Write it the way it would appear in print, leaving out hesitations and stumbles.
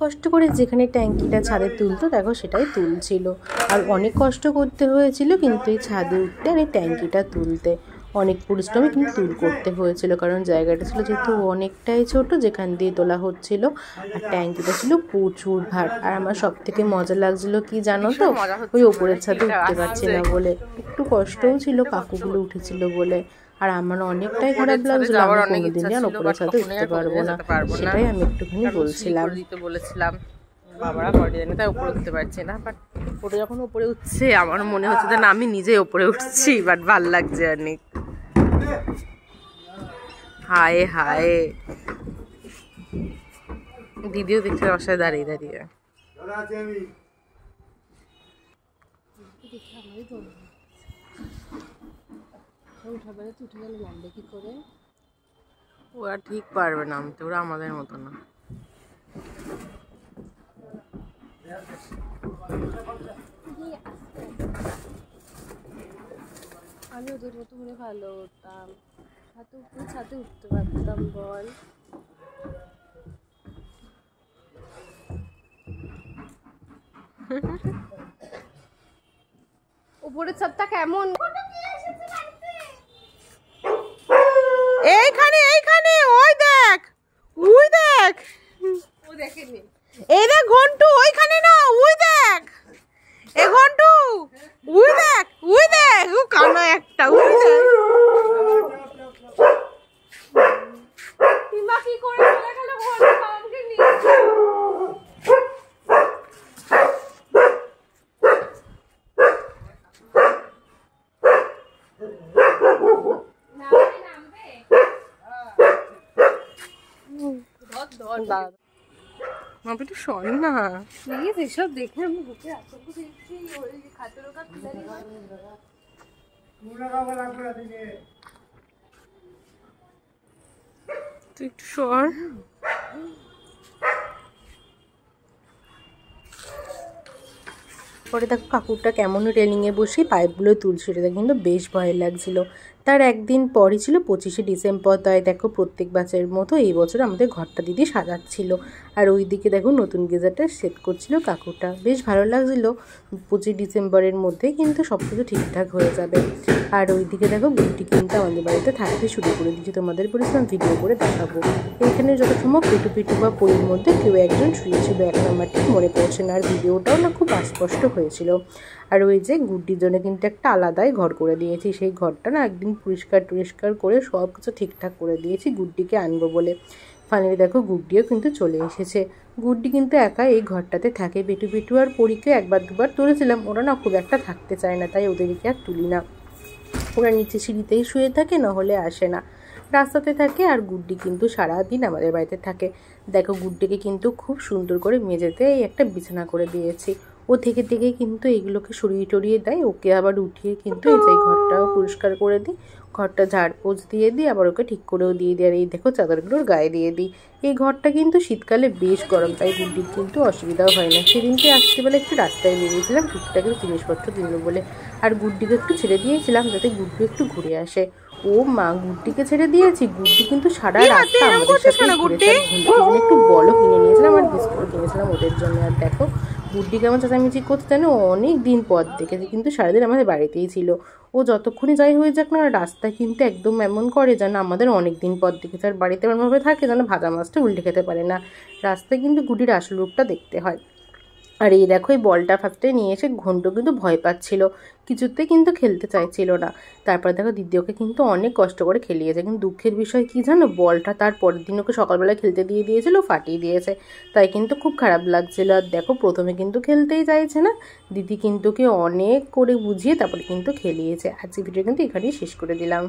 কষ্ট করে যেখানে ট্যাঙ্কিটা ছাদে তুলতো দেখো সেটাই তুলছিল। আর অনেক কষ্ট করতে হয়েছিল কিন্তু এই ছাদে উঠতে আর এই ট্যাঙ্কিটা তুলতে অনেক পরিশ্রমে কিন্তু করতে হয়েছিল, কারণ জায়গাটা ছিল যেহেতু অনেকটাই ছোট যেখান দিয়ে তোলা হচ্ছিল, আর ট্যাঙ্কিটা ছিল প্রচুর ভার। আর আমার সব থেকে মজা লাগছিল কি জানো তো, ওই ওপরের ছাদে উঠতে পারছি না বলে, একটু কষ্টও ছিল কাকুগুলো উঠেছিল বলে। আর আমার অনেকটাই খারাপ লাগছিল, আমি কোনোদিনই আর ওপরের ছাদে উঠতে পারবো না, সেটাই আমি একটুখানি বলেছিলাম বাবারা করে জানি, তাই উপরে উঠতে পারছি না। বাট ওটা যখন উপরে উঠছে আমার মনে হচ্ছে যে না আমি নিজেই উপরে উঠছি, বাট ভাল লাগছে অনেক। হায় হায়, দিদিও দেখছে রসায় দাঁড়িয়ে দাঁড়িয়ে। ও আর ঠিক পারবে নামতে, ওরা আমাদের মতো না। আমি ওদের মতো হলে ভালো হতাম, ছাদে উঠতে পারতাম বল। উপরের ছাদটা কেমন? এইখানে এইখানে ওই দেখ, ওই দেখ, ও দেখেনি। এই দেখ ঘন্টু, ওইখানে না, ওই দেখ এ ঘন্টু, ওই দেখ, ওই দেখ, ও কানা একটা, ওই দেখ। কিমা কি করে চলে গেল ঘন্টু আমাকে নিয়ে? আমি একটু শোন না প্লিজ, এসব দেখে আমি বুকে আতঙ্ক দেখছি। ওই খাতের ওটা তুলে তুই একটু সর। পরে দেখো কাকুরটা কেমন রেলিংয়ে বসে পাইপগুলো তুলছিল, এটা কিন্তু বেশ ভয় লাগছিল। তার একদিন পরই ছিল 25শে ডিসেম্বর, তাই দেখো প্রত্যেক বছরের মতো এই বছর আমাদের ঘরটা দিদি সাজাচ্ছিল। আর ওই দিকে দেখো নতুন গিজারটা সেট করছিল কাকুটা, বেশ ভালো লাগছিল। 25 ডিসেম্বরের মধ্যে কিন্তু সব কিছু ঠিকঠাক হয়ে যাবে। আর ওই দিকে দেখো গুড্ডি কিন্তু আমাদের বাড়িতে থাকতে শুরু করে দিয়েছে, তোমাদের বলেছিলাম ভিডিও করে দেখাবো। এখানে যত সময় পিটু বা পরির মধ্যে কেউ একজন শুয়েছিল, এখন আমার ঠিক মনে পড়ছে না। আর ভিডিওটাও না খুব অস্পষ্ট হয়েছিল। আর ওই যে গুড্ডির জন্য কিন্তু একটা আলাদাই ঘর করে দিয়েছি, সেই ঘরটা না একদিন পরিষ্কার করে সব কিছু ঠিকঠাক করে দিয়েছি গুড্ডিকে আনবো বলে। ফাইনালি দেখো গুড্ডিও কিন্তু চলে এসেছে। গুড্ডি কিন্তু একা এই ঘরটাতে থাকে, বেটু আর পরীকে একবার দুবার তুলেছিলাম, ওরা না খুব একটা থাকতে চায় না, তাই ওদেরকে আর তুলি না। ওরা নিচে সিঁড়িতেই শুয়ে থাকে, নাহলে আসে না, রাস্তাতে থাকে। আর গুড্ডি কিন্তু সারাদিন আমাদের বাড়িতে থাকে। দেখো গুড্ডিকে কিন্তু খুব সুন্দর করে মেঝেতে এই একটা বিছানা করে দিয়েছি। ও থেকে কিন্তু এইগুলোকে সরিয়ে টরিয়ে দেয়, ওকে আবার উঠিয়ে কিন্তু এই যে ঘরটাও পরিষ্কার করে দিই, ঘরটা ঝাড়পোছ দিয়ে দিই, আবার ওকে ঠিক করেও দিয়ে দিই। আর এই দেখো চাদরগুলোর গায়ে দিয়ে দিই। এই ঘরটা কিন্তু শীতকালে বেশ গরম, তাই গুড্ডির কিন্তু অসুবিধাও হয় না। সেদিনকে রাত্রিবেলা একটু রাস্তায় বেরিয়েছিলাম টুকটাক জিনিসপত্র কিনবো বলে, আর গুড্ডিকে একটু ছেড়ে দিয়েছিলাম যাতে গুড্ডি একটু ঘুরে আসে। ও মা, গুড্ডিকে ছেড়ে দিয়েছি, গুড্ডি কিন্তু সারা রাতটা আমাদের সাথে ঘুরেছে। একটু বলও কিনে নিয়েছিলাম আর বিস্কুট কিনেছিলাম ওদের জন্য। আর দেখো গুড্ডি কেমন চেঁচামেচি করতে জানো, অনেক দিন পর দেখেছি, কিন্তু সারাদিন আমাদের বাড়িতেই ছিল। ও যতক্ষণই যাই হয়ে যাক না, রাস্তা কিন্তু একদম এমন করে যেন আমাদের অনেক দিন পর দেখেছে। আর বাড়িতে এমনভাবে থাকে যেন ভাজা মাছটা উল্টে খেতে পারে না। রাস্তায় কিন্তু গুড্ডির আসল রূপটা দেখতে হয়। আর এই দেখো এই বলটা ফার্স্টে নিয়ে এসে ঘন্টু কিন্তু ভয় পাচ্ছিল, কিছুতে কিন্তু খেলতে চাইছিল না। তারপর দেখো দিদি ওকে কিন্তু অনেক কষ্ট করে খেলিয়েছে, কিন্তু দুঃখের বিষয় কি জানো, বলটা তার পরের দিন ওকে সকালবেলা খেলতে দিয়ে দিয়েছিল, ফাটিয়ে দিয়েছে, তাই কিন্তু খুব খারাপ লাগছিল। আর দেখো প্রথমে কিন্তু খেলতেই চাইছে না, দিদি কিন্তু ওকে অনেক করে বুঝিয়ে তারপরে কিন্তু খেলিয়েছে। আজকে ভিডিও কিন্তু এখানেই শেষ করে দিলাম।